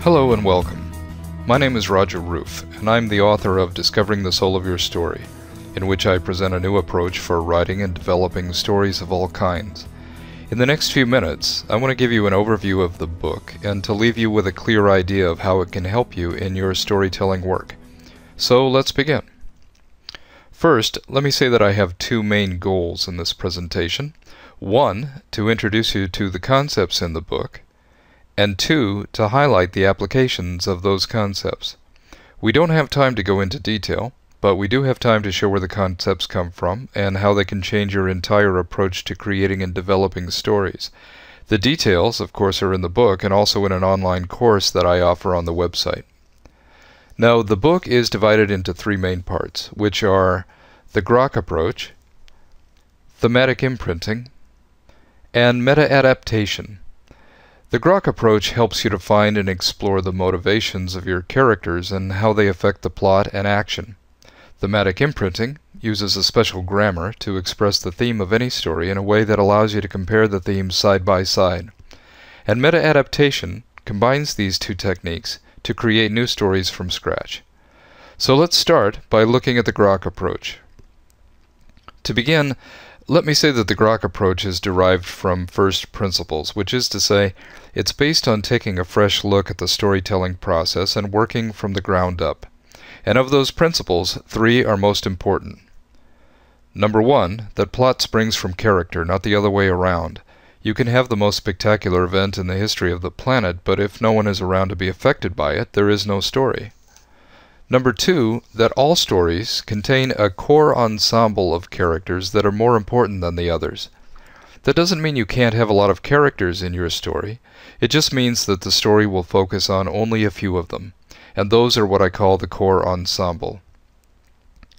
Hello and welcome. My name is Roger Roof, and I'm the author of Discovering the Soul of Your Story, in which I present a new approach for writing and developing stories of all kinds. In the next few minutes, I want to give you an overview of the book and to leave you with a clear idea of how it can help you in your storytelling work. So let's begin. First, let me say that I have two main goals in this presentation. One, to introduce you to the concepts in the book, and two, to highlight the applications of those concepts. We don't have time to go into detail, but we do have time to show where the concepts come from and how they can change your entire approach to creating and developing stories. The details, of course, are in the book and also in an online course that I offer on the website. Now, the book is divided into three main parts, which are the Grok approach, thematic imprinting, and meta-adaptation. The Grok approach helps you to find and explore the motivations of your characters and how they affect the plot and action. Thematic imprinting uses a special grammar to express the theme of any story in a way that allows you to compare the themes side by side. And meta-adaptation combines these two techniques to create new stories from scratch. So let's start by looking at the Grok approach. To begin, let me say that the Grok approach is derived from first principles, which is to say, it's based on taking a fresh look at the storytelling process and working from the ground up. And of those principles, three are most important. Number one, that plot springs from character, not the other way around. You can have the most spectacular event in the history of the planet, but if no one is around to be affected by it, there is no story. Number two, that all stories contain a core ensemble of characters that are more important than the others. That doesn't mean you can't have a lot of characters in your story. It just means that the story will focus on only a few of them, and those are what I call the core ensemble.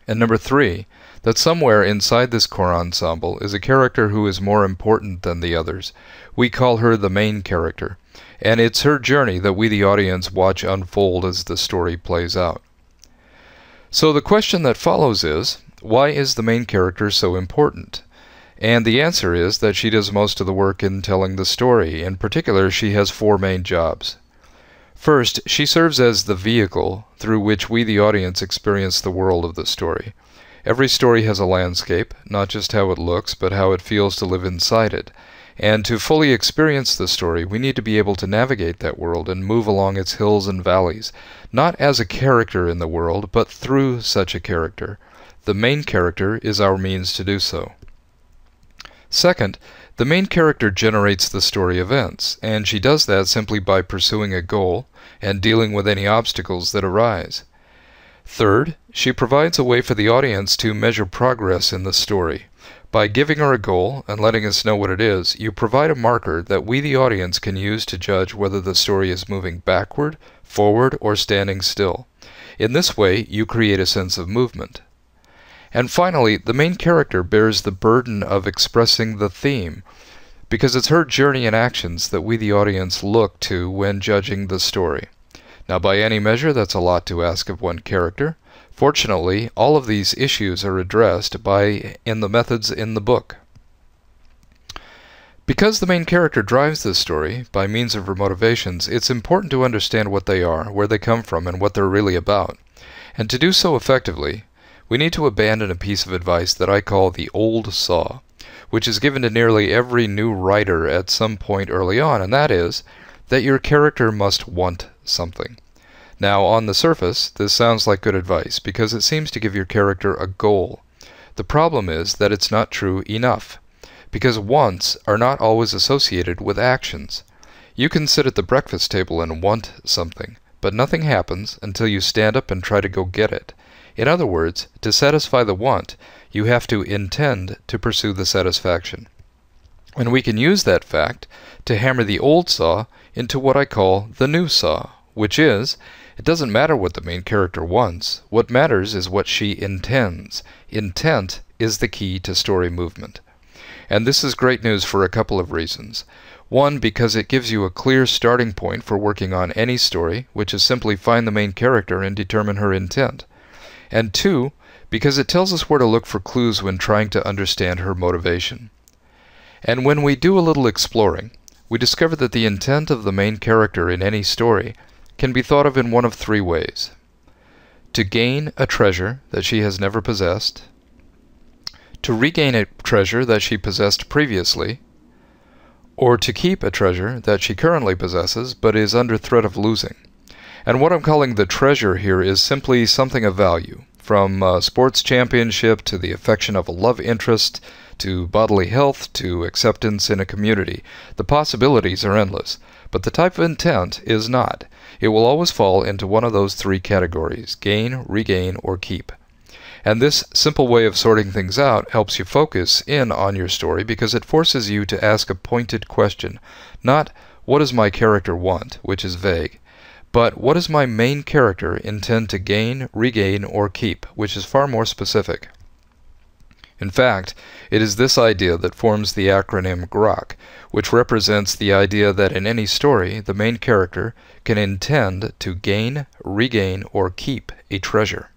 And number three, that somewhere inside this core ensemble is a character who is more important than the others. We call her the main character, and it's her journey that we the audience watch unfold as the story plays out. So the question that follows is, why is the main character so important? And the answer is that she does most of the work in telling the story. In particular, she has four main jobs. First, she serves as the vehicle through which we the audience experience the world of the story. Every story has a landscape, not just how it looks, but how it feels to live inside it. And to fully experience the story, we need to be able to navigate that world and move along its hills and valleys, not as a character in the world, but through such a character. The main character is our means to do so. Second, the main character generates the story events, and she does that simply by pursuing a goal and dealing with any obstacles that arise. Third, she provides a way for the audience to measure progress in the story. By giving her a goal and letting us know what it is, you provide a marker that we the audience can use to judge whether the story is moving backward, forward, or standing still. In this way, you create a sense of movement. And finally, the main character bears the burden of expressing the theme, because it's her journey and actions that we the audience look to when judging the story. Now, by any measure, that's a lot to ask of one character. Fortunately, all of these issues are addressed in the methods in the book. Because the main character drives this story by means of her motivations, it's important to understand what they are, where they come from, and what they're really about. And to do so effectively, we need to abandon a piece of advice that I call the old saw, which is given to nearly every new writer at some point early on, and that is that your character must want something. Now, on the surface, this sounds like good advice because it seems to give your character a goal. The problem is that it's not true enough, because wants are not always associated with actions. You can sit at the breakfast table and want something, but nothing happens until you stand up and try to go get it. In other words, to satisfy the want, you have to intend to pursue the satisfaction. And we can use that fact to hammer the old saw into what I call the new saw, which is, it doesn't matter what the main character wants. What matters is what she intends. Intent is the key to story movement. And this is great news for a couple of reasons. One, because it gives you a clear starting point for working on any story, which is simply find the main character and determine her intent. And two, because it tells us where to look for clues when trying to understand her motivation. And when we do a little exploring, we discover that the intent of the main character in any story can be thought of in one of three ways: to gain a treasure that she has never possessed, to regain a treasure that she possessed previously, or to keep a treasure that she currently possesses but is under threat of losing. And what I'm calling the treasure here is simply something of value, from a sports championship to the affection of a love interest, to bodily health, to acceptance in a community. The possibilities are endless, but the type of intent is not. It will always fall into one of those three categories: gain, regain, or keep. And this simple way of sorting things out helps you focus in on your story because it forces you to ask a pointed question, not "what does my character want?" which is vague, but "what does my main character intend to gain, regain, or keep?" which is far more specific. In fact, it is this idea that forms the acronym GROK, which represents the idea that in any story, the main character can intend to gain, regain, or keep a treasure.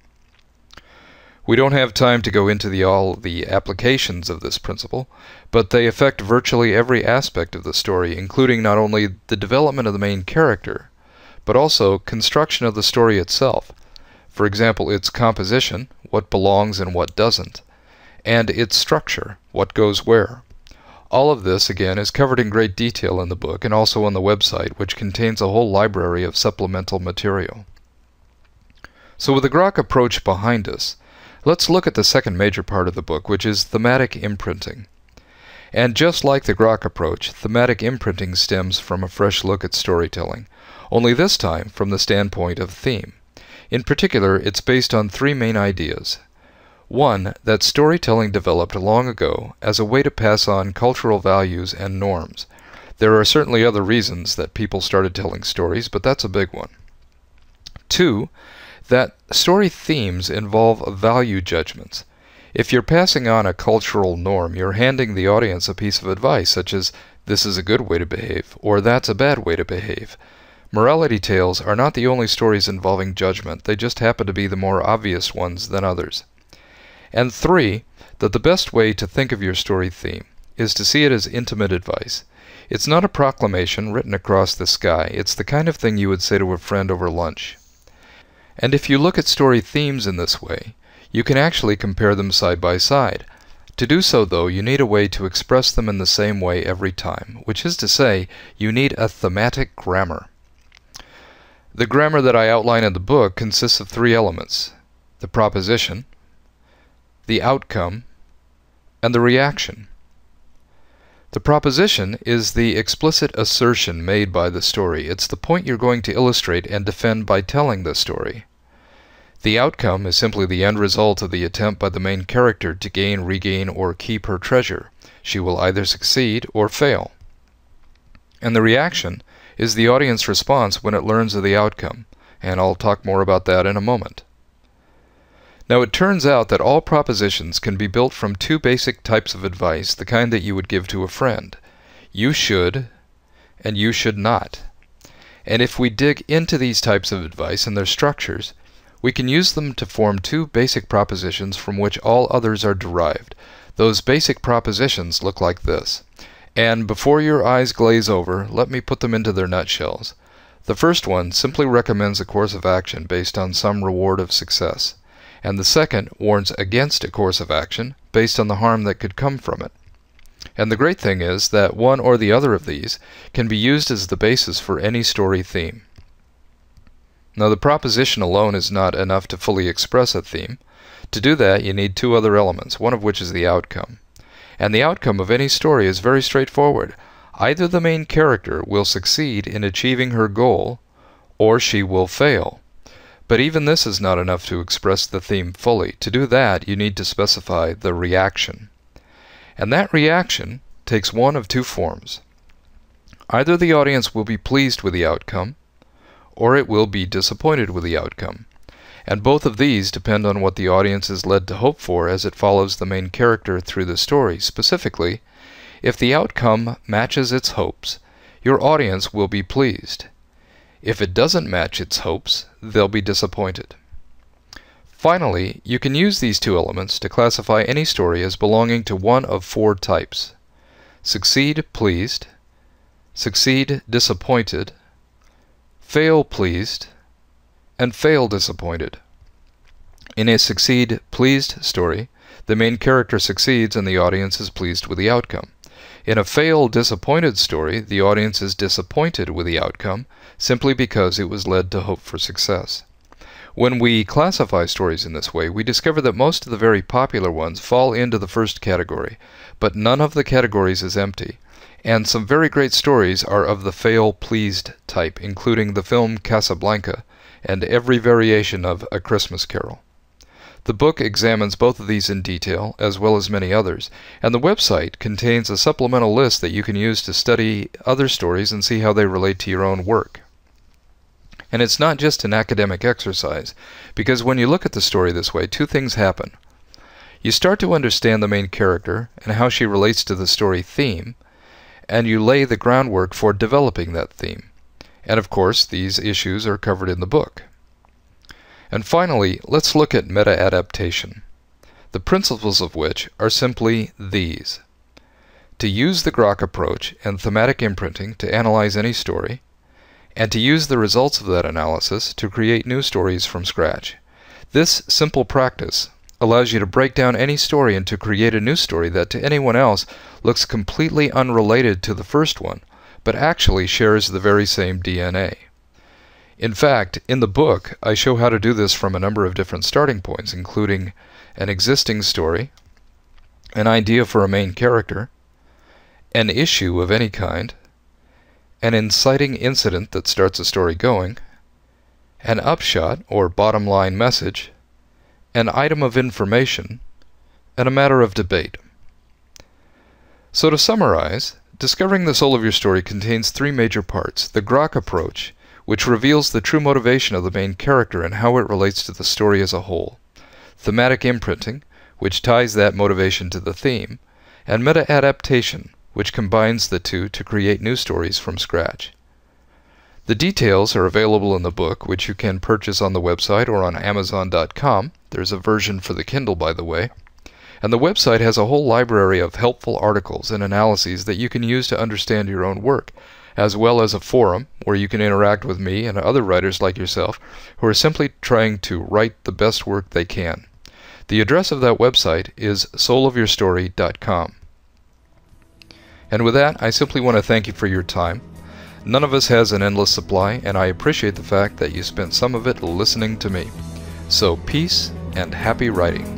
We don't have time to go into all the applications of this principle, but they affect virtually every aspect of the story, including not only the development of the main character, but also construction of the story itself. For example, its composition, what belongs and what doesn't, and its structure, what goes where. All of this, again, is covered in great detail in the book and also on the website, which contains a whole library of supplemental material. So with the GROK approach behind us, let's look at the second major part of the book, which is thematic imprinting. And just like the GROK approach, thematic imprinting stems from a fresh look at storytelling, only this time from the standpoint of theme. In particular, it's based on three main ideas. One, that storytelling developed long ago as a way to pass on cultural values and norms. There are certainly other reasons that people started telling stories, but that's a big one. Two, that story themes involve value judgments. If you're passing on a cultural norm, you're handing the audience a piece of advice, such as, "This is a good way to behave," or "That's a bad way to behave." Morality tales are not the only stories involving judgment, they just happen to be the more obvious ones than others. And three, that the best way to think of your story theme is to see it as intimate advice. It's not a proclamation written across the sky, it's the kind of thing you would say to a friend over lunch. And if you look at story themes in this way, you can actually compare them side by side. To do so, though, you need a way to express them in the same way every time, which is to say, you need a thematic grammar. The grammar that I outline in the book consists of three elements: the proposition, the outcome, and the reaction. The proposition is the explicit assertion made by the story. It's the point you're going to illustrate and defend by telling the story. The outcome is simply the end result of the attempt by the main character to gain, regain, or keep her treasure. She will either succeed or fail. And the reaction is the audience response when it learns of the outcome, and I'll talk more about that in a moment. Now, it turns out that all propositions can be built from two basic types of advice, the kind that you would give to a friend. You should, and you should not. And if we dig into these types of advice and their structures, we can use them to form two basic propositions from which all others are derived. Those basic propositions look like this. And before your eyes glaze over, let me put them into their nutshells. The first one simply recommends a course of action based on some reward of success, and the second warns against a course of action based on the harm that could come from it. And the great thing is that one or the other of these can be used as the basis for any story theme. Now, the proposition alone is not enough to fully express a theme. To do that, you need two other elements, one of which is the outcome. And the outcome of any story is very straightforward. Either the main character will succeed in achieving her goal, or she will fail. But even this is not enough to express the theme fully. To do that, you need to specify the reaction. And that reaction takes one of two forms. Either the audience will be pleased with the outcome, or it will be disappointed with the outcome. And both of these depend on what the audience is led to hope for as it follows the main character through the story. Specifically, if the outcome matches its hopes, your audience will be pleased. If it doesn't match its hopes, they'll be disappointed. Finally, you can use these two elements to classify any story as belonging to one of four types: succeed pleased, succeed disappointed, fail pleased, and fail disappointed. In a succeed pleased story, the main character succeeds and the audience is pleased with the outcome. In a fail disappointed story, the audience is disappointed with the outcome simply because it was led to hope for success. When we classify stories in this way, we discover that most of the very popular ones fall into the first category, but none of the categories is empty. And some very great stories are of the fail-pleased type, including the film Casablanca and every variation of A Christmas Carol. The book examines both of these in detail, as well as many others, and the website contains a supplemental list that you can use to study other stories and see how they relate to your own work. And it's not just an academic exercise, because when you look at the story this way, two things happen. You start to understand the main character and how she relates to the story theme, and you lay the groundwork for developing that theme. And of course, these issues are covered in the book. And finally, let's look at meta-adaptation, the principles of which are simply these: to use the Grok approach and thematic imprinting to analyze any story, and to use the results of that analysis to create new stories from scratch. This simple practice allows you to break down any story and to create a new story that to anyone else looks completely unrelated to the first one, but actually shares the very same DNA. In fact, in the book, I show how to do this from a number of different starting points, including an existing story, an idea for a main character, an issue of any kind, an inciting incident that starts a story going, an upshot or bottom line message, an item of information, and a matter of debate. So to summarize, Discovering the Soul of Your Story contains three major parts: the Grok approach, which reveals the true motivation of the main character and how it relates to the story as a whole; thematic imprinting, which ties that motivation to the theme; and meta-adaptation, which combines the two to create new stories from scratch. The details are available in the book, which you can purchase on the website or on Amazon.com. There's a version for the Kindle, by the way. And the website has a whole library of helpful articles and analyses that you can use to understand your own work, as well as a forum where you can interact with me and other writers like yourself who are simply trying to write the best work they can. The address of that website is soulofyourstory.com. And with that, I simply want to thank you for your time. None of us has an endless supply, and I appreciate the fact that you spent some of it listening to me. So peace and happy writing.